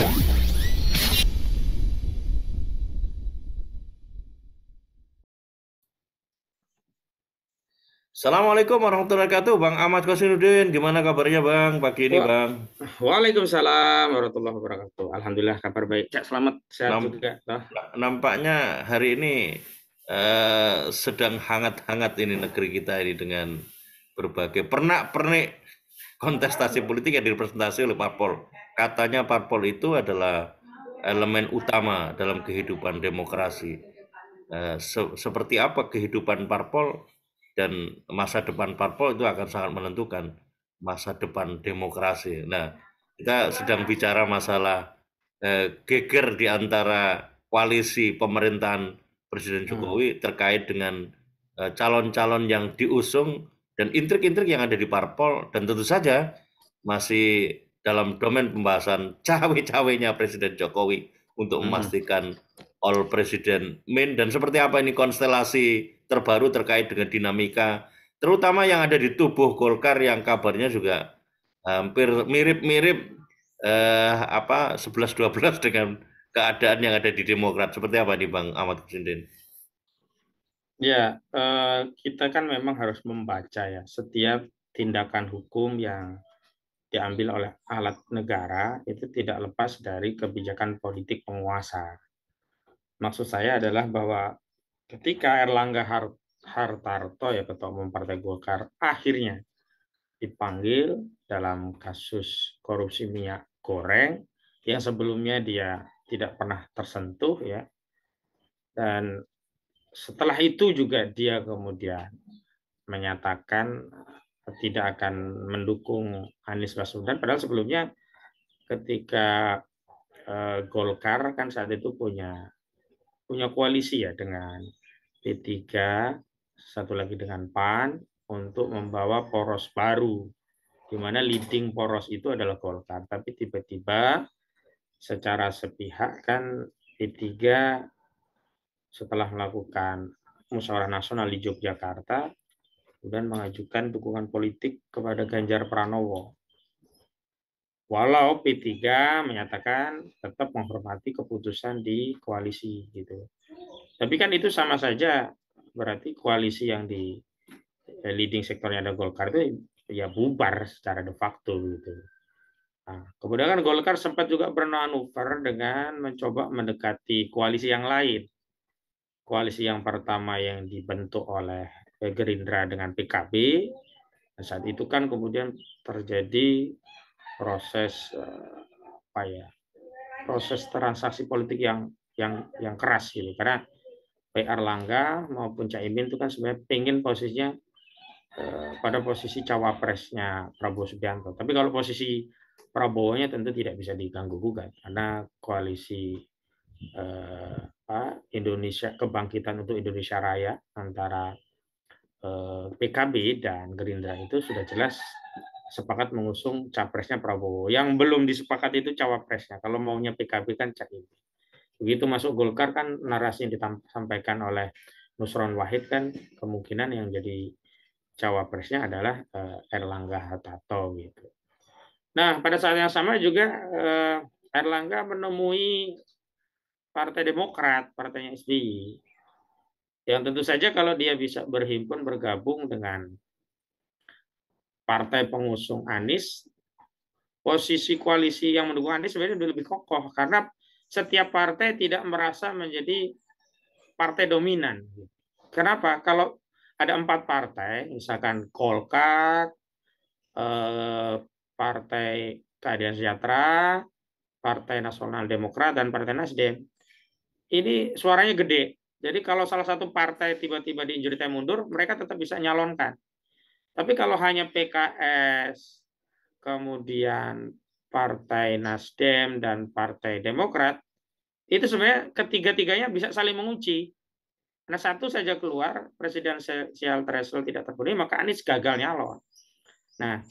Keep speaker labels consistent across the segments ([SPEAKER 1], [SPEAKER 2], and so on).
[SPEAKER 1] Assalamualaikum warahmatullahi wabarakatuh, Bang Ahmad Kosinuddin. Gimana kabarnya, Bang? Pagi ini,
[SPEAKER 2] Wa-
[SPEAKER 1] Bang.
[SPEAKER 2] Waalaikumsalam warahmatullahi wabarakatuh. Alhamdulillah kabar baik. Cak, selamat sehat
[SPEAKER 1] Nam-
[SPEAKER 2] juga. Toh.
[SPEAKER 1] Nampaknya hari ini sedang hangat-hangat ini negeri kita ini dengan berbagai pernak-pernik kontestasi politik yang direpresentasi oleh parpol. Katanya parpol itu adalah elemen utama dalam kehidupan demokrasi. Seperti apa kehidupan parpol dan masa depan parpol itu akan sangat menentukan masa depan demokrasi. Nah, kita sedang bicara masalah geger di antara koalisi pemerintahan Presiden
[SPEAKER 2] Hmm.
[SPEAKER 1] Jokowi terkait dengan calon-calon yang diusung dan intrik-intrik yang ada di parpol, dan tentu saja masih dalam domain pembahasan cawe-cawenya Presiden Jokowi untuk
[SPEAKER 2] Hmm.
[SPEAKER 1] memastikan all presiden min, dan seperti apa ini konstelasi terbaru terkait dengan dinamika terutama yang ada di tubuh Golkar yang kabarnya juga hampir mirip-mirip 11-12 dengan keadaan yang ada di Demokrat. Seperti apa nih, Bang Ahmad Kusindin?
[SPEAKER 2] Ya, kita kan memang harus membaca ya setiap tindakan hukum yang diambil oleh alat negara itu tidak lepas dari kebijakan politik penguasa. Maksud saya adalah bahwa ketika Erlangga Hartarto ya Ketua Umum Partai Golkar akhirnya dipanggil dalam kasus korupsi minyak goreng yang sebelumnya dia tidak pernah tersentuh ya, dan setelah itu juga dia kemudian menyatakan tidak akan mendukung Anies Baswedan, padahal sebelumnya ketika Golkar kan saat itu punya punya koalisi ya dengan P3, satu lagi dengan PAN untuk membawa poros baru di mana leading poros itu adalah Golkar. Tapi tiba-tiba secara sepihak kan P3 setelah melakukan musyawarah nasional di Yogyakarta kemudian mengajukan dukungan politik kepada Ganjar Pranowo. Walau P3 menyatakan tetap menghormati keputusan di koalisi gitu. Tapi kan itu sama saja berarti koalisi yang di leading sektornya ada Golkar itu ya bubar secara de facto gitu. Nah, kemudian kan Golkar sempat juga bermanuver dengan mencoba mendekati koalisi yang lain. Koalisi yang pertama yang dibentuk oleh Gerindra dengan PKB. Dan saat itu kan kemudian terjadi proses apa ya? Proses transaksi politik yang keras gitu. Karena baik Erlangga maupun Caimin itu kan sebenarnya pengen posisinya pada posisi cawapresnya Prabowo Subianto. Tapi kalau posisi Prabowo-nya tentu tidak bisa diganggu gugat karena koalisi Indonesia Kebangkitan untuk Indonesia Raya antara PKB dan Gerindra itu sudah jelas sepakat mengusung capresnya Prabowo. Yang belum disepakati itu cawapresnya. Kalau maunya PKB kan Caimin. Begitu masuk Golkar kan narasi yang disampaikan oleh Nusron Wahid kan kemungkinan yang jadi cawapresnya adalah Erlangga Hartarto gitu. Nah, pada saat yang sama juga Erlangga menemui Partai Demokrat, partainya SBY. Yang tentu saja kalau dia bisa berhimpun bergabung dengan partai pengusung Anies, posisi koalisi yang mendukung Anies sebenarnya lebih kokoh karena setiap partai tidak merasa menjadi partai dominan. Kenapa? Kalau ada 4 partai, misalkan Golkar, Partai Keadilan Sejahtera, Partai Nasional Demokrat, dan Partai Nasdem, ini suaranya gede. Jadi kalau salah satu partai tiba-tiba diinjuritnya mundur, mereka tetap bisa nyalonkan. Tapi kalau hanya PKS, kemudian Partai Nasdem, dan Partai Demokrat, itu sebenarnya ketiga-tiganya bisa saling mengunci. Karena satu saja keluar, presidensial threshold tidak terpenuhi, maka Anies gagal nyalon. Nah,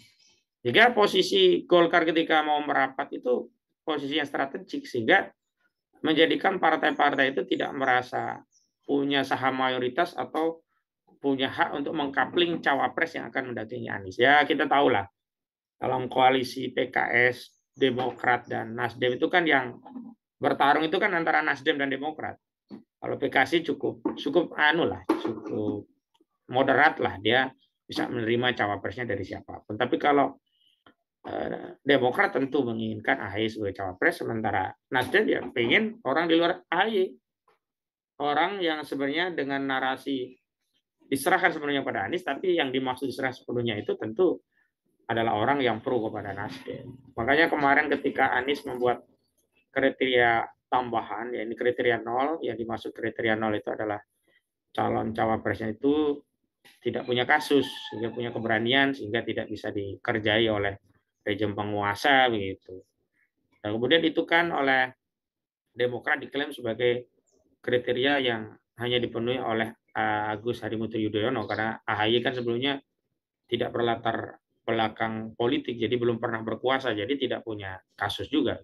[SPEAKER 2] jika posisi Golkar ketika mau merapat itu posisi yang strategik, sehingga menjadikan partai-partai itu tidak merasa punya saham mayoritas atau punya hak untuk mengkapling cawapres yang akan mendampingi Anies. Ya kita tahulah dalam koalisi PKS Demokrat dan Nasdem itu kan yang bertarung itu kan antara Nasdem dan Demokrat. Kalau PKS cukup cukup moderat lah, dia bisa menerima cawapresnya dari siapapun. Tapi kalau Demokrat tentu menginginkan AHY sebagai cawapres, sementara Nasdem ya pengen orang di luar AHY, orang yang sebenarnya dengan narasi diserahkan sepenuhnya pada Anies, tapi yang dimaksud diserah sepenuhnya itu tentu adalah orang yang pro kepada Nasdem. Makanya kemarin ketika Anies membuat kriteria tambahan, ya ini kriteria 0, yang dimaksud kriteria 0 itu adalah calon cawapresnya itu tidak punya kasus, sehingga punya keberanian, sehingga tidak bisa dikerjai oleh rejim penguasa begitu. Dan kemudian itu kan oleh Demokrat diklaim sebagai kriteria yang hanya dipenuhi oleh Agus Harimurti Yudhoyono, karena AHY kan sebelumnya tidak berlatar belakang politik, jadi belum pernah berkuasa, jadi tidak punya kasus juga.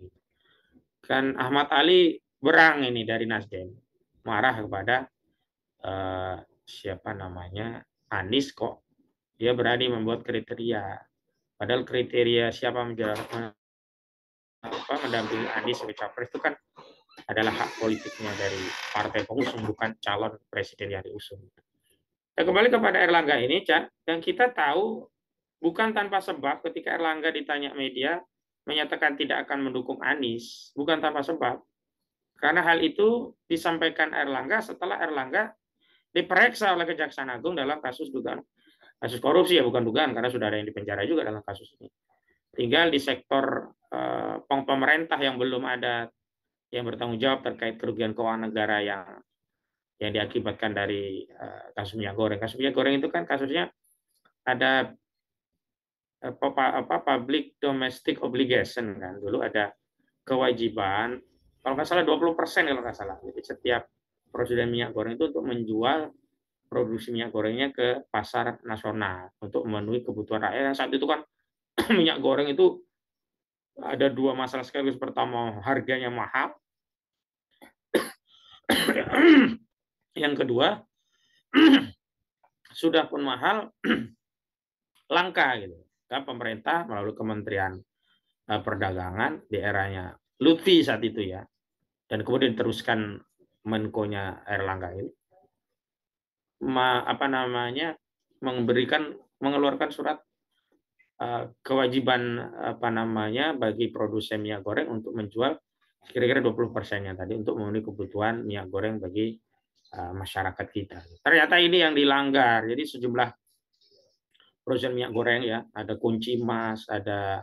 [SPEAKER 2] Kan Ahmad Ali berang ini dari Nasdem, marah kepada siapa namanya Anies, kok dia berani membuat kriteria, padahal kriteria siapa mendampingi Anies sebagai capres itu kan adalah hak politiknya dari partai pengusung, bukan calon presiden yang diusung. Nah, kembali kepada Erlangga ini, Cak, yang kita tahu bukan tanpa sebab ketika Erlangga ditanya media menyatakan tidak akan mendukung Anies, bukan tanpa sebab. Karena hal itu disampaikan Erlangga setelah Erlangga diperiksa oleh Kejaksaan Agung dalam kasus korupsi, ya bukan dugaan, karena sudah ada yang dipenjara juga dalam kasus ini. Tinggal di sektor pemerintah yang belum ada yang bertanggung jawab terkait kerugian keuangan negara yang diakibatkan dari kasus minyak goreng. Kasus minyak goreng itu kan kasusnya ada public domestic obligation kan. Dulu ada kewajiban, kalau nggak salah 20% kalau nggak salah. Jadi setiap produsen minyak goreng itu untuk menjual produksi minyak gorengnya ke pasar nasional untuk memenuhi kebutuhan rakyat. Saat itu kan minyak goreng itu ada dua masalah sekaligus. Pertama, harganya mahal. Yang kedua, sudah pun mahal, langka gitu. Nah, pemerintah melalui Kementerian Perdagangan di eranya Lutfi saat itu ya, dan kemudian teruskan Menko-nya Erlangga ini, mengeluarkan surat kewajiban bagi produsen minyak goreng untuk menjual kira-kira 20%-nya tadi untuk memenuhi kebutuhan minyak goreng bagi masyarakat kita. Ternyata ini yang dilanggar. Jadi sejumlah produsen minyak goreng ya, ada Kunci Mas, ada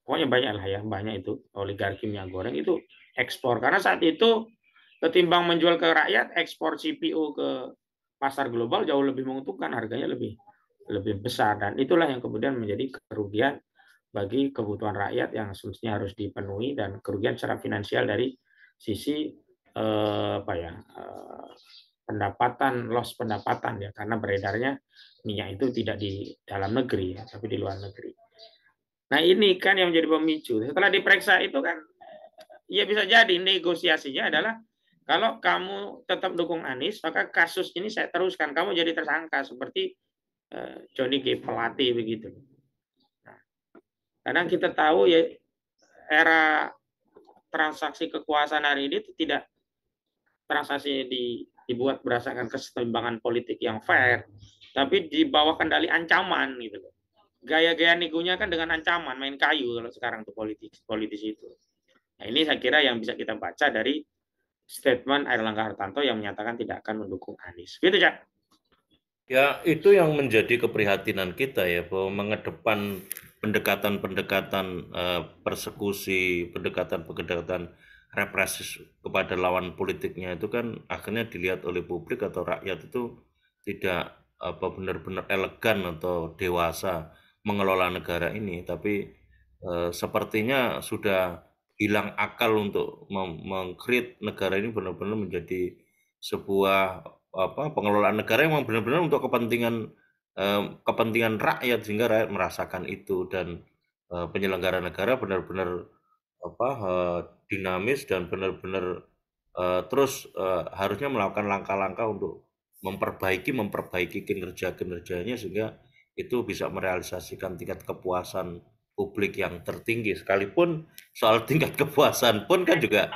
[SPEAKER 2] pokoknya banyak lah ya, banyak itu oligarki minyak goreng itu ekspor, karena saat itu ketimbang menjual ke rakyat, ekspor CPO ke pasar global jauh lebih menguntungkan, harganya lebih besar, dan itulah yang kemudian menjadi kerugian bagi kebutuhan rakyat yang semestinya harus dipenuhi, dan kerugian secara finansial dari sisi loss pendapatan ya, karena beredarnya minyak itu tidak di dalam negeri ya, tapi di luar negeri. Nah ini kan yang menjadi pemicu. Setelah diperiksa itu kan, ya bisa jadi negosiasinya adalah kalau kamu tetap dukung Anies, maka kasus ini saya teruskan, kamu jadi tersangka seperti Johnny G. Pelati begitu. Nah, karena kita tahu ya era transaksi kekuasaan hari ini itu tidak transaksi dibuat berdasarkan keseimbangan politik yang fair, tapi di bawah kendali ancaman gitu loh. Gaya-gaya negonya kan dengan ancaman, main kayu kalau sekarang tuh politisi itu. Nah ini saya kira yang bisa kita baca dari statement Airlangga Hartarto yang menyatakan tidak akan mendukung Anies. Gitu, Cak.
[SPEAKER 1] Ya, itu yang menjadi keprihatinan kita ya, bahwa mengedepan pendekatan-pendekatan persekusi, pendekatan-pendekatan represif kepada lawan politiknya itu kan akhirnya dilihat oleh publik atau rakyat itu tidak benar-benar elegan atau dewasa mengelola negara ini, tapi sepertinya sudah hilang akal untuk meng-create negara ini benar-benar menjadi sebuah pengelolaan negara yang memang benar-benar untuk kepentingan rakyat, sehingga rakyat merasakan itu, dan penyelenggara negara benar-benar dinamis dan benar-benar terus harusnya melakukan langkah-langkah untuk memperbaiki kinerjanya, sehingga itu bisa merealisasikan tingkat kepuasan publik yang tertinggi. Sekalipun soal tingkat kepuasan pun kan juga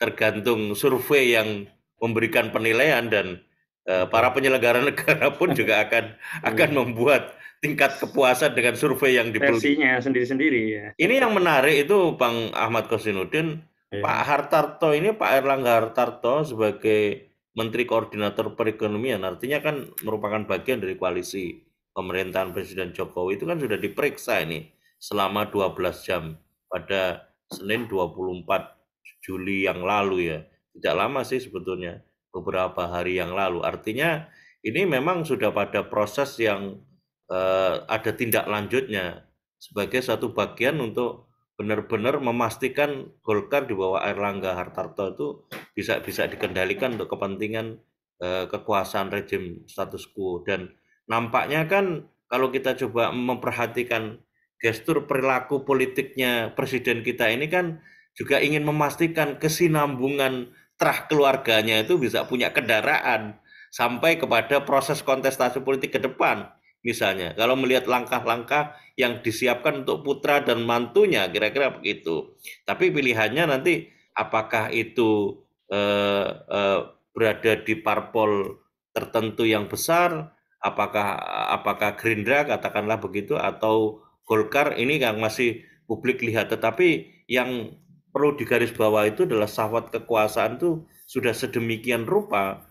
[SPEAKER 1] tergantung survei yang memberikan penilaian, dan para penyelenggara negara pun juga akan membuat tingkat kepuasan dengan survei yang dibeli.
[SPEAKER 2] Versinya sendiri-sendiri ya.
[SPEAKER 1] Ini yang menarik itu Bang Ahmad Kosinudin, Pak
[SPEAKER 2] Ya.
[SPEAKER 1] Hartarto ini, Pak Erlangga Hartarto sebagai Menteri Koordinator Perekonomian, artinya kan merupakan bagian dari koalisi pemerintahan Presiden Jokowi, itu kan sudah diperiksa ini selama 12 jam pada Senin 24 Juli yang lalu ya. Tidak lama sih sebetulnya, beberapa hari yang lalu. Artinya ini memang sudah pada proses yang ada tindak lanjutnya sebagai satu bagian untuk benar-benar memastikan Golkar di bawah Airlangga Hartarto itu bisa dikendalikan untuk kepentingan kekuasaan rejim status quo. Dan nampaknya kan kalau kita coba memperhatikan gestur perilaku politiknya presiden kita ini kan juga ingin memastikan kesinambungan terah keluarganya itu bisa punya kendaraan sampai kepada proses kontestasi politik ke depan. Misalnya, kalau melihat langkah-langkah yang disiapkan untuk putra dan mantunya, kira-kira begitu. Tapi pilihannya nanti apakah itu berada di parpol tertentu yang besar, apakah Gerindra katakanlah begitu, atau Golkar, ini yang masih publik lihat. Tetapi yang perlu digarisbawahi itu adalah sahwat kekuasaan itu sudah sedemikian rupa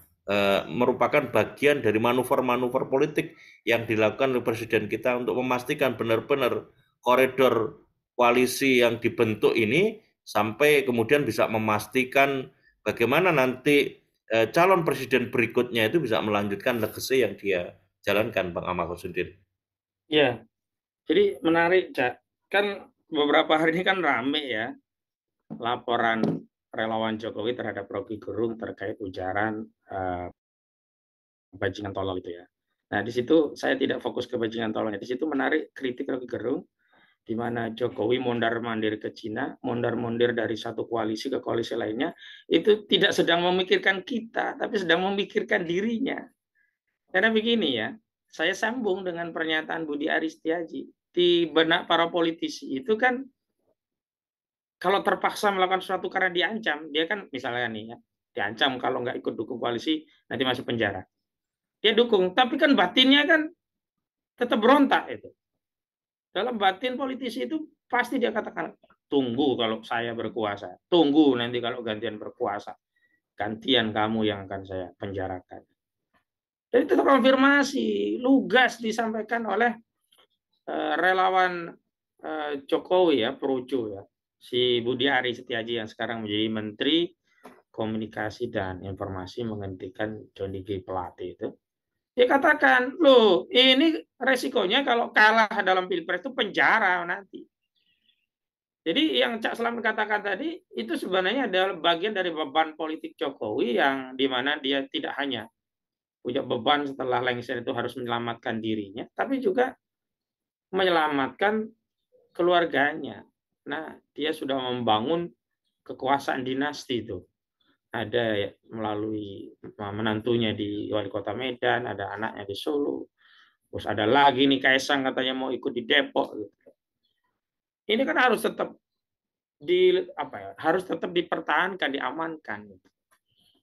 [SPEAKER 1] merupakan bagian dari manuver-manuver politik yang dilakukan oleh presiden kita untuk memastikan benar-benar koridor koalisi yang dibentuk ini sampai kemudian bisa memastikan bagaimana nanti calon presiden berikutnya itu bisa melanjutkan legacy yang dia jalankan, Bang Ahmad Kossudin.
[SPEAKER 2] Ya, jadi menarik, Cak. Kan beberapa hari ini kan rame ya laporan relawan Jokowi terhadap Rocky Gerung terkait ujaran bajingan tolol itu ya. Nah, di situ saya tidak fokus ke bajingan tololnya. Di situ menarik kritik Rocky Gerung, di mana Jokowi mondar-mandir ke Cina, mondar-mandir dari satu koalisi ke koalisi lainnya, itu tidak sedang memikirkan kita, tapi sedang memikirkan dirinya. Karena begini ya, saya sambung dengan pernyataan Budi Aris Setiaji. Di benak para politisi itu kan, kalau terpaksa melakukan sesuatu karena diancam, dia kan misalnya nih ya, diancam kalau nggak ikut dukung koalisi, nanti masuk penjara. Dia dukung, tapi kan batinnya kan tetap berontak itu. Dalam batin politisi itu pasti dia katakan, tunggu kalau saya berkuasa, tunggu nanti kalau gantian berkuasa, gantian kamu yang akan saya penjarakan. Dan itu terkonfirmasi, lugas disampaikan oleh relawan Jokowi ya, Projo ya, si Budi Aris Setiaji yang sekarang menjadi Menteri Komunikasi dan Informasi menggantikan Johnny G. Plate itu. Dia katakan, loh ini resikonya kalau kalah dalam pilpres itu penjara nanti. Jadi yang Cak Selamat katakan tadi itu sebenarnya adalah bagian dari beban politik Jokowi yang dimana dia tidak hanya punya beban setelah lengser itu harus menyelamatkan dirinya, tapi juga menyelamatkan keluarganya. Nah, dia sudah membangun kekuasaan dinasti itu. Ada melalui menantunya di wali kota Medan, ada anaknya di Solo, terus ada lagi nih Kaisang katanya mau ikut di Depok. Ini kan harus tetap harus tetap dipertahankan, diamankan.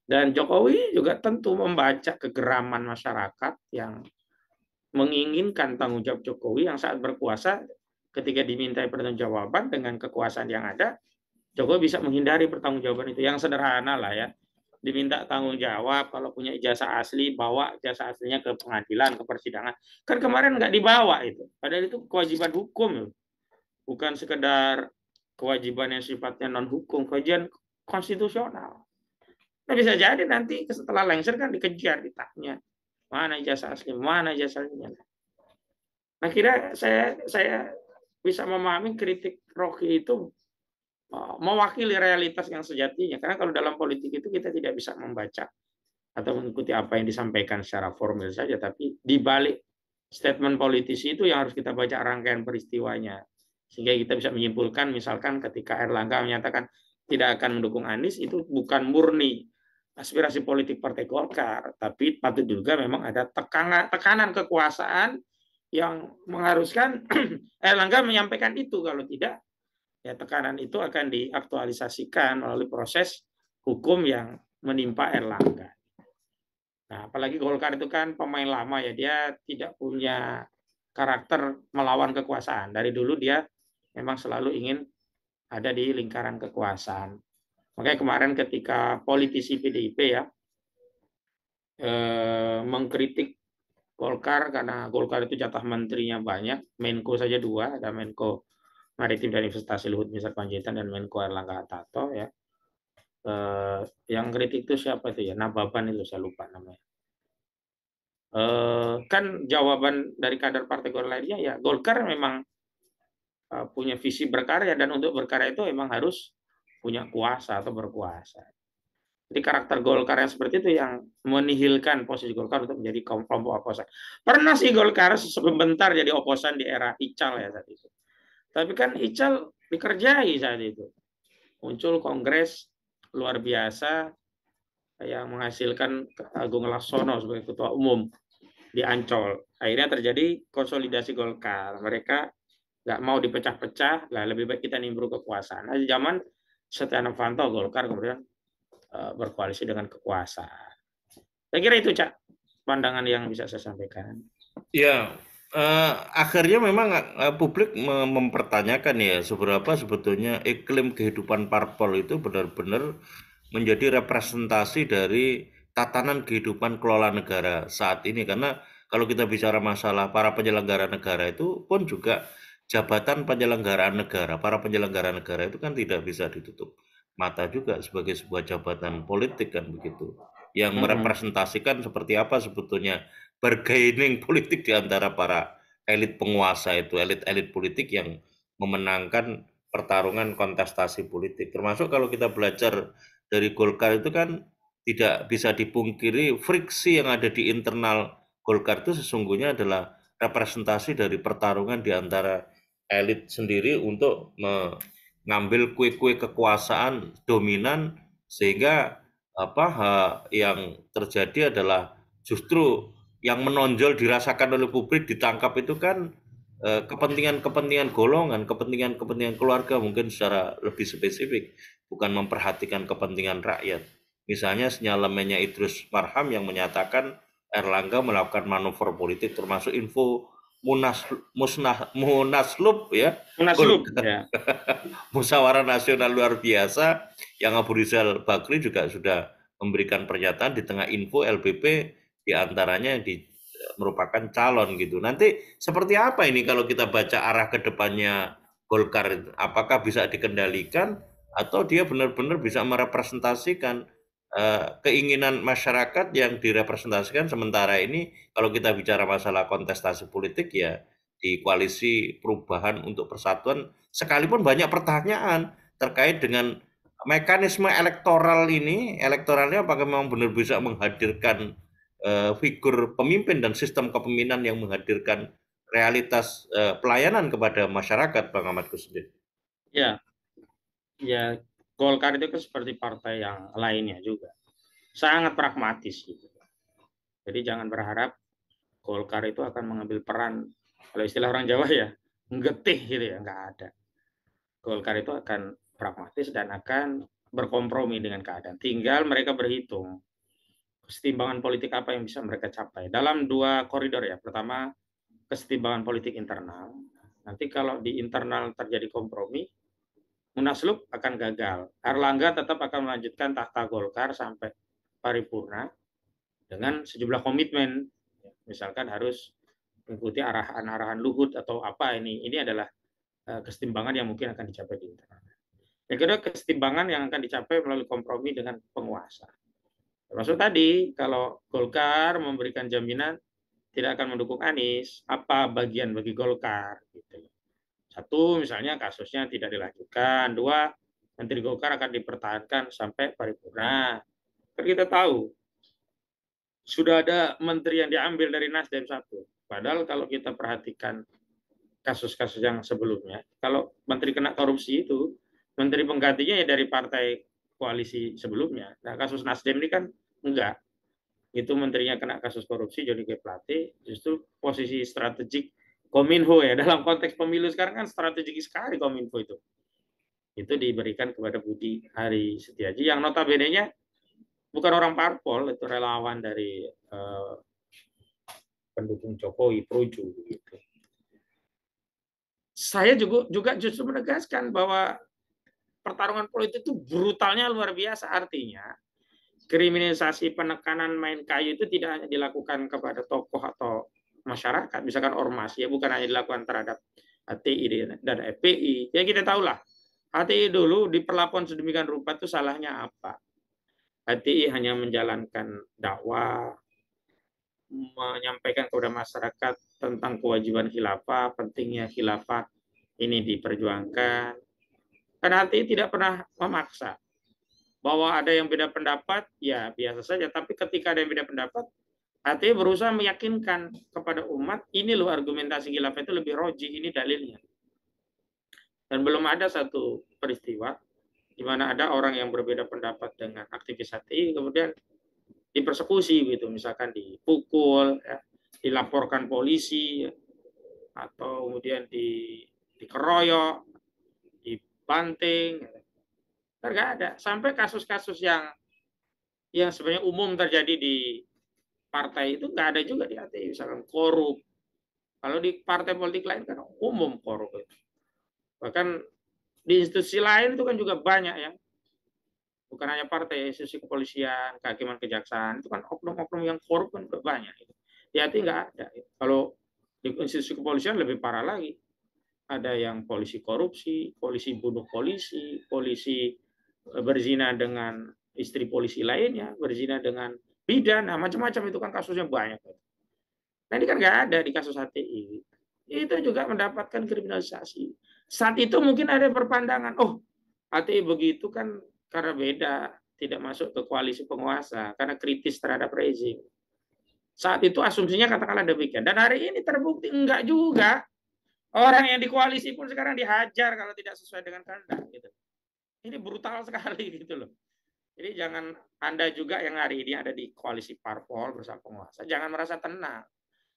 [SPEAKER 2] Dan Jokowi juga tentu membaca kegeraman masyarakat yang menginginkan tanggung jawab Jokowi yang saat berkuasa, ketika dimintai pertanggungjawaban dengan kekuasaan yang ada, Jokowi bisa menghindari pertanggungjawaban itu. Yang sederhana lah ya, diminta tanggung jawab kalau punya ijazah asli, bawa ijazah aslinya ke pengadilan, ke persidangan. Kan kemarin nggak dibawa itu, padahal itu kewajiban hukum, bukan sekedar kewajiban yang sifatnya non hukum, kewajiban konstitusional. Nah, bisa jadi nanti setelah lengser kan dikejar, ditanya mana ijazah asli, mana ijazah aslinya. Nah, kira saya bisa memahami kritik Rocky itu mewakili realitas yang sejatinya. Karena kalau dalam politik itu kita tidak bisa membaca atau mengikuti apa yang disampaikan secara formal saja, tapi di balik statement politisi itu yang harus kita baca rangkaian peristiwanya. Sehingga kita bisa menyimpulkan, misalkan ketika Erlangga menyatakan tidak akan mendukung Anies, itu bukan murni aspirasi politik Partai Golkar, tapi patut juga memang ada tekanan kekuasaan yang mengharuskan Erlangga menyampaikan itu. Kalau tidak, ya tekanan itu akan diaktualisasikan melalui proses hukum yang menimpa Erlangga. Nah, apalagi Golkar itu kan pemain lama ya, dia tidak punya karakter melawan kekuasaan. Dari dulu dia memang selalu ingin ada di lingkaran kekuasaan. Makanya kemarin ketika politisi PDIP ya mengkritik Golkar karena Golkar itu jatah menterinya banyak, Menko saja 2, ada Menko Maritim dan Investasi Luhut Binsar Panjaitan dan Menko Erlangga Hartarto ya. Yang kritik itu siapa itu ya? Nababan itu saya lupa namanya. Kan jawaban dari kader partai Golkar lainnya ya Golkar memang punya visi berkarya, dan untuk berkarya itu memang harus punya kuasa atau berkuasa. Jadi karakter Golkar yang seperti itu yang menihilkan posisi Golkar untuk menjadi kelompok oposan. Pernah sih Golkar sebentar jadi oposan di era Ical ya saat itu. Tapi kan Ical dikerjai saat itu. Muncul kongres luar biasa yang menghasilkan Agung Laksono sebagai ketua umum di Ancol. Akhirnya terjadi konsolidasi Golkar. Mereka nggak mau dipecah-pecah, lah lebih baik kita nimbrung kekuasaan. Nah, zaman Setia Novanto Golkar kemudian berkoalisi dengan kekuasaan. Saya kira itu Cak pandangan yang bisa saya sampaikan.
[SPEAKER 1] Ya, akhirnya memang publik mempertanyakan ya seberapa sebetulnya iklim kehidupan parpol itu benar-benar menjadi representasi dari tatanan kehidupan kelola negara saat ini. Karena kalau kita bicara masalah para penyelenggara negara itu pun juga jabatan penyelenggaraan negara, para penyelenggara negara itu kan tidak bisa ditutup mata juga sebagai sebuah jabatan politik kan begitu. Yang merepresentasikan seperti apa sebetulnya bargaining politik di antara para elit penguasa itu, elit-elit politik yang memenangkan pertarungan kontestasi politik. Termasuk kalau kita belajar dari Golkar itu kan tidak bisa dipungkiri friksi yang ada di internal Golkar itu sesungguhnya adalah representasi dari pertarungan di antara elit sendiri untuk mengambil kue-kue kekuasaan dominan, sehingga yang terjadi adalah justru yang menonjol dirasakan oleh publik ditangkap itu kan kepentingan-kepentingan golongan, kepentingan-kepentingan keluarga mungkin secara lebih spesifik, bukan memperhatikan kepentingan rakyat. Misalnya sinyalemennya Idrus Marham yang menyatakan Erlangga melakukan manuver politik termasuk info Munaslup ya,
[SPEAKER 2] Munaslup ya.
[SPEAKER 1] musyawarah nasional luar biasa yang Abu Rizal Bakri juga sudah memberikan pernyataan di tengah info LBP diantaranya yang merupakan calon gitu. Nanti seperti apa ini kalau kita baca arah ke depannya Golkar, apakah bisa dikendalikan atau dia benar-benar bisa merepresentasikan keinginan masyarakat yang direpresentasikan. Sementara ini kalau kita bicara masalah kontestasi politik ya di koalisi perubahan untuk persatuan, sekalipun banyak pertanyaan terkait dengan mekanisme elektoral ini, elektoralnya apakah memang benar bisa menghadirkan figur pemimpin dan sistem kepemimpinan yang menghadirkan realitas pelayanan kepada masyarakat, Bang Ahmad Kusnudin.
[SPEAKER 2] Ya, ya Golkar itu kan seperti partai yang lainnya juga, sangat pragmatis gitu. Jadi jangan berharap Golkar itu akan mengambil peran, kalau istilah orang Jawa ya, ngetih gitu ya, nggak ada. Golkar itu akan pragmatis dan akan berkompromi dengan keadaan. Tinggal mereka berhitung kesetimbangan politik apa yang bisa mereka capai dalam 2 koridor ya. Pertama, kesetimbangan politik internal. Nanti kalau di internal terjadi kompromi, Munaslup akan gagal. Erlangga tetap akan melanjutkan tahta Golkar sampai paripurna dengan sejumlah komitmen. Misalkan harus mengikuti arahan-arahan Luhut atau apa ini. Ini adalah kesetimbangan yang mungkin akan dicapai di internal. Yang kedua, kesetimbangan yang akan dicapai melalui kompromi dengan penguasa. Termasuk tadi, kalau Golkar memberikan jaminan tidak akan mendukung Anies, apa bagian bagi Golkar? Gitu. 1, misalnya kasusnya tidak dilanjutkan. 2, Menteri Golkar akan dipertahankan sampai paripurna. Kita tahu, sudah ada menteri yang diambil dari Nasdem 1. Padahal kalau kita perhatikan kasus-kasus yang sebelumnya, kalau menteri kena korupsi itu, menteri penggantinya ya dari partai koalisi sebelumnya. Nah, kasus Nasdem ini kan enggak. Itu menterinya kena kasus korupsi, Johnny G. Plate, justru posisi strategik Kominfo ya, dalam konteks pemilu sekarang kan strategis sekali Kominfo itu. Itu diberikan kepada Budi Ari Setiaji yang notabene-nya bukan orang parpol, itu relawan dari pendukung Jokowi, Projo gitu. Saya juga justru menegaskan bahwa pertarungan politik itu brutalnya luar biasa. Artinya kriminalisasi penekanan main kayu itu tidak hanya dilakukan kepada tokoh atau masyarakat, misalkan ormas, ya bukan hanya dilakukan terhadap HTI dan FPI. Ya kita tahulah, HTI dulu diperlakukan sedemikian rupa itu salahnya apa? HTI hanya menjalankan dakwah, menyampaikan kepada masyarakat tentang kewajiban khilafah, pentingnya khilafah ini diperjuangkan. Karena HTI tidak pernah memaksa. Bahwa ada yang beda pendapat, ya biasa saja. Tapi ketika ada yang beda pendapat, HTI berusaha meyakinkan kepada umat, ini loh argumentasi khilafah itu lebih roji, ini dalilnya. Dan belum ada satu peristiwa di mana ada orang yang berbeda pendapat dengan aktivis HTI, kemudian dipersekusi gitu, misalkan dipukul, ya, dilaporkan polisi, ya, atau kemudian dikeroyok, dibanting. Nggak ada. Sampai kasus-kasus yang sebenarnya umum terjadi di partai itu nggak ada juga di HTI, misalkan korup. Kalau di partai politik lain kan umum korup itu. Bahkan di institusi lain itu kan juga banyak ya. Bukan hanya partai, institusi kepolisian, kehakiman, kejaksaan, itu kan oknum-oknum yang korup kan juga banyak. Di HTI nggak ada. Kalau di institusi kepolisian lebih parah lagi. Ada yang polisi korupsi, polisi bunuh polisi berzina dengan istri polisi lainnya, berzina dengan bidan, nah macam-macam itu kan kasusnya banyak. Nah ini kan nggak ada di kasus HTI. Itu juga mendapatkan kriminalisasi. Saat itu mungkin ada perpandangan, oh HTI begitu kan karena beda, tidak masuk ke koalisi penguasa, karena kritis terhadap rezim. Saat itu asumsinya katakanlah demikian. Dan hari ini terbukti enggak juga. Orang yang di koalisi pun sekarang dihajar kalau tidak sesuai dengan kehendak. Gitu. Ini brutal sekali gitu loh. Jadi jangan Anda juga yang hari ini ada di koalisi parpol bersama penguasa, jangan merasa tenang.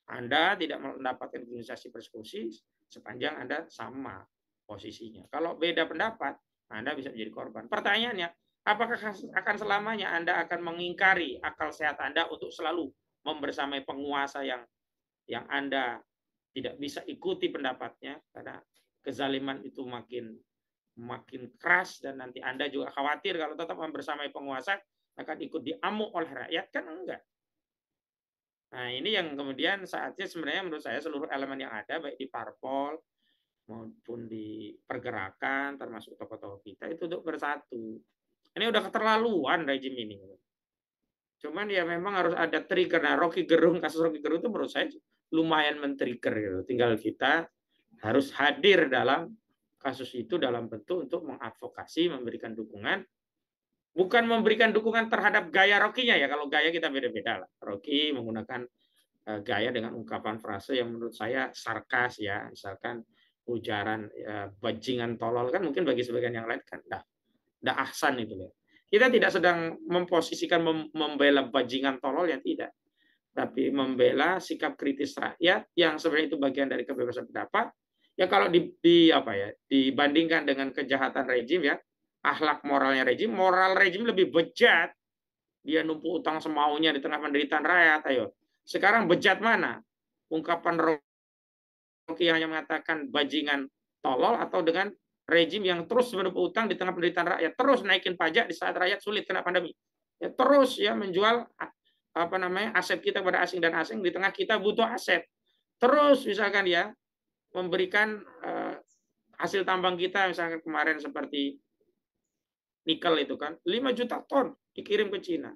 [SPEAKER 2] Anda tidak mendapatkan kriminalisasi persekusi sepanjang Anda sama posisinya. Kalau beda pendapat, Anda bisa menjadi korban. Pertanyaannya, apakah akan selamanya Anda akan mengingkari akal sehat Anda untuk selalu membersamai penguasa yang Anda tidak bisa ikuti pendapatnya karena kezaliman itu makin keras dan nanti Anda juga khawatir kalau tetap membersamai penguasa akan ikut diamuk oleh rakyat, kan enggak. Nah ini yang kemudian saatnya sebenarnya menurut saya seluruh elemen yang ada baik di parpol maupun di pergerakan termasuk tokoh-tokoh kita itu untuk bersatu. Ini udah keterlaluan rejim ini. Cuman ya memang harus ada trigger. Nah kasus Rocky Gerung itu menurut saya lumayan men-trigger gitu. Tinggal kita harus hadir dalam kasus itu dalam bentuk untuk mengadvokasi, memberikan dukungan, bukan memberikan dukungan terhadap gaya Rocky-nya ya. Kalau gaya kita beda-beda lah. Rocky menggunakan gaya dengan ungkapan frase yang menurut saya sarkas ya, misalkan ujaran bajingan tolol kan mungkin bagi sebagian yang lain kan dah ahsan itu ya. Kita tidak sedang memposisikan membela bajingan tolol yang tidak, tapi membela sikap kritis rakyat yang sebenarnya itu bagian dari kebebasan pendapat. Ya kalau dibandingkan dengan kejahatan rejim ya, akhlak moralnya rejim, moral rejim lebih bejat. Dia numpuk utang semaunya di tengah penderitaan rakyat. Ayo, sekarang bejat mana? Ungkapan Rocky hanya mengatakan bajingan tolol atau dengan rejim yang terus menumpuk utang di tengah penderitaan rakyat, terus naikin pajak di saat rakyat sulit kena pandemi, ya terus ya menjual aset kita kepada asing dan asing di tengah kita butuh aset, terus misalkan ya memberikan hasil tambang kita misalkan kemarin seperti nikel itu kan 5 juta ton dikirim ke Cina,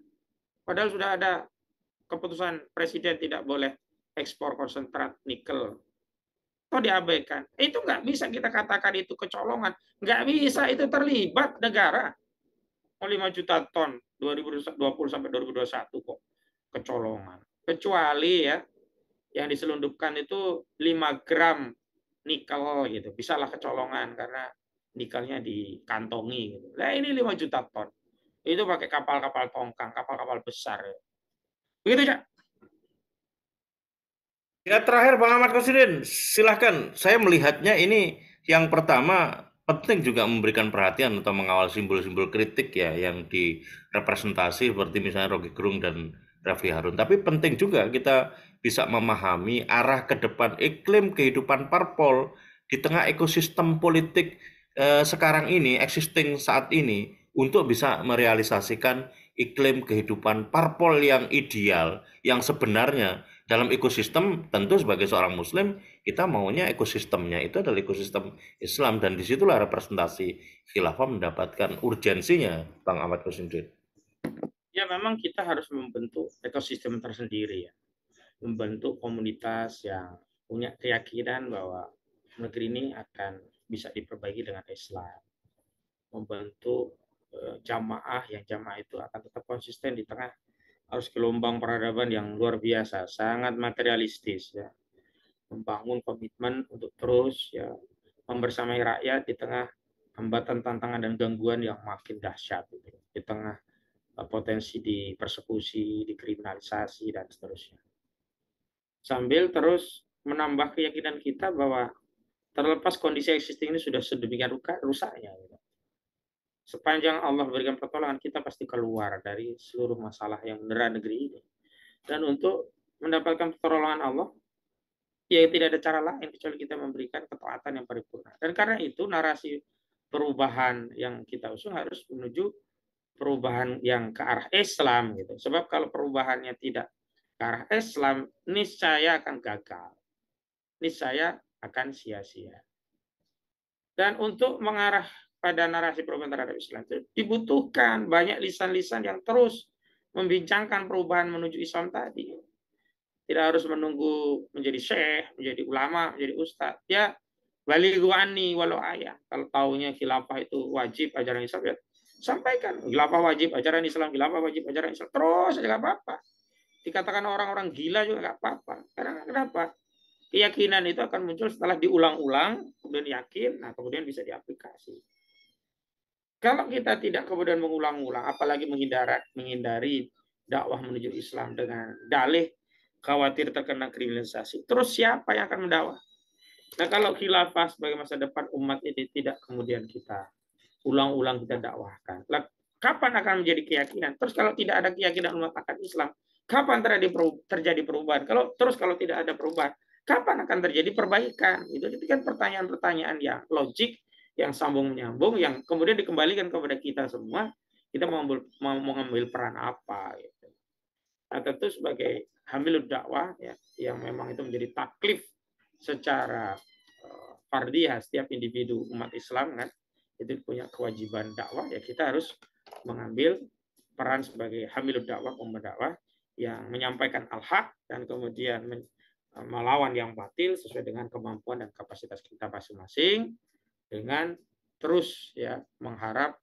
[SPEAKER 2] padahal sudah ada keputusan presiden tidak boleh ekspor konsentrat nikel, kok diabaikan. Itu nggak bisa kita katakan itu kecolongan. Nggak bisa, itu terlibat negara. 5 juta ton 2020 sampai 2021 kok kecolongan. Kecuali ya yang diselundupkan itu 5 gram nikel gitu. Bisalah kecolongan karena nikelnya dikantongi gitu. Nah ini 5 juta ton. Itu pakai kapal-kapal tongkang, kapal-kapal besar ya. Begitu, Cak.
[SPEAKER 1] Ya terakhir Bang Ahmad Kosidin, silahkan. Saya melihatnya ini yang pertama penting juga memberikan perhatian atau mengawal simbol-simbol kritik ya yang direpresentasi seperti misalnya Rocky Gerung dan Refli Harun. Tapi penting juga kita bisa memahami arah ke depan iklim kehidupan parpol di tengah ekosistem politik sekarang ini, existing saat ini untuk bisa merealisasikan iklim kehidupan parpol yang ideal, yang sebenarnya dalam ekosistem tentu sebagai seorang muslim kita maunya ekosistemnya itu adalah ekosistem Islam dan disitulah representasi khilafah mendapatkan urgensinya Bang Ahmad Kosidin.
[SPEAKER 2] Ya memang kita harus membentuk ekosistem tersendiri ya, membentuk komunitas yang punya keyakinan bahwa negeri ini akan bisa diperbaiki dengan Islam, membentuk jamaah yang jamaah itu akan tetap konsisten di tengah harus gelombang peradaban yang luar biasa, sangat materialistis ya, membangun komitmen untuk terus ya membersamai rakyat di tengah hambatan, tantangan dan gangguan yang makin dahsyat gitu. Di tengah potensi di persekusi, dikriminalisasi dan seterusnya. Sambil terus menambah keyakinan kita bahwa terlepas kondisi existing ini sudah sedemikian rusaknya. Gitu. Sepanjang Allah berikan pertolongan, kita pasti keluar dari seluruh masalah yang mendera negeri ini. Dan untuk mendapatkan pertolongan Allah, ya tidak ada cara lain kecuali kita memberikan ketaatan yang paripurna. Dan karena itu narasi perubahan yang kita usung harus menuju perubahan yang ke arah Islam gitu. Sebab kalau perubahannya tidak ke arah Islam, niscaya akan gagal. Niscaya akan sia-sia. Dan untuk mengarah pada narasi perubahan terhadap Islam itu dibutuhkan banyak lisan-lisan yang terus membincangkan perubahan menuju Islam tadi. Tidak harus menunggu menjadi syekh, menjadi ulama, menjadi ustadz. Ya, balighu anni walau ayah. Kalau taunya khilafah itu wajib ajaran Islam, ya sampaikan. Khilafah wajib ajaran Islam, khilafah wajib ajaran Islam. Terus aja nggak apa-apa. Dikatakan orang-orang gila juga nggak apa-apa. Karena kenapa? Keyakinan itu akan muncul setelah diulang-ulang, kemudian yakin, nah kemudian bisa diaplikasi. Kalau kita tidak kemudian mengulang-ulang, apalagi menghindari dakwah menuju Islam dengan dalih khawatir terkena kriminalisasi, terus siapa yang akan mendakwah? Nah kalau khilafah sebagai masa depan umat ini tidak kemudian kita ulang-ulang kita dakwahkan, kapan akan menjadi keyakinan? Terus kalau tidak ada keyakinan umat akan Islam, kapan terjadi perubahan? Kalau tidak ada perubahan, kapan akan terjadi perbaikan? Itu kan pertanyaan-pertanyaan yang logik, yang sambung menyambung, yang kemudian dikembalikan kepada kita semua. Kita mau mengambil peran apa? Gitu. Nah, tentu sebagai hamilud dakwah ya, yang memang itu menjadi taklif secara fardiyah setiap individu umat Islam kan, itu punya kewajiban dakwah ya, kita harus mengambil peran sebagai hamilud dakwah, dakwah yang menyampaikan al-haq dan kemudian melawan yang batil sesuai dengan kemampuan dan kapasitas kita masing-masing, dengan terus ya mengharap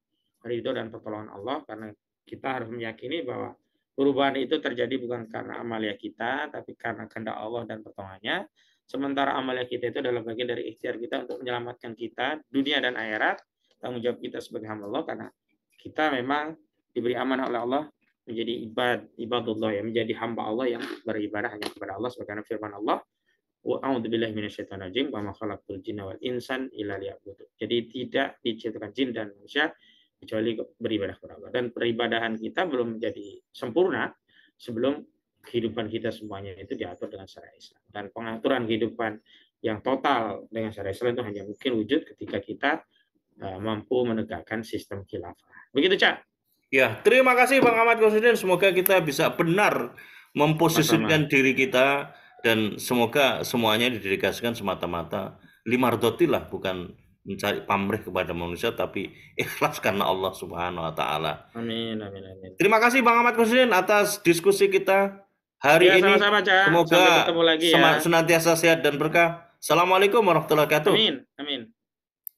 [SPEAKER 2] ridho dan pertolongan Allah, karena kita harus meyakini bahwa perubahan itu terjadi bukan karena amalia kita, tapi karena kehendak Allah dan pertolongannya. Sementara amalia kita itu adalah bagian dari ikhtiar kita untuk menyelamatkan kita dunia dan akhirat, tanggung jawab kita sebagai hamba Allah, karena kita memang diberi amanah oleh Allah menjadi ibadullah ya, menjadi hamba Allah yang beribadah hanya kepada Allah, sebagaimana firman Allah, wa a'udzubillahi minasyaitonirrajim wa ma khalaqtul jinna wal insan illa liya'budun. Jadi tidak diciptakan jin dan manusia kecuali beribadah kepada Allah. Dan peribadahan kita belum menjadi sempurna sebelum kehidupan kita semuanya itu diatur dengan syariat Islam. Dan pengaturan kehidupan yang total dengan syariat Islam itu hanya mungkin wujud ketika kita mampu menegakkan sistem khilafah. Begitu, Cak.
[SPEAKER 1] Ya, terima kasih Bang Ahmad Kosidin. Semoga kita bisa benar memposisikan
[SPEAKER 2] Sama-sama.
[SPEAKER 1] diri kita dan semoga semuanya didedikasikan semata-mata limardhotillah, bukan mencari pamrih kepada manusia tapi ikhlas karena Allah Subhanahu wa taala.
[SPEAKER 2] Amin, amin, amin.
[SPEAKER 1] Terima kasih Bang Ahmad Kosidin atas diskusi kita
[SPEAKER 2] Ya,
[SPEAKER 1] hari ini.
[SPEAKER 2] sama-sama, Cak. Sampai
[SPEAKER 1] Semoga
[SPEAKER 2] ketemu lagi ya.
[SPEAKER 1] senantiasa sehat dan berkah. Assalamualaikum warahmatullahi wabarakatuh.
[SPEAKER 2] Amin, amin.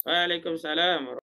[SPEAKER 2] Waalaikumsalam.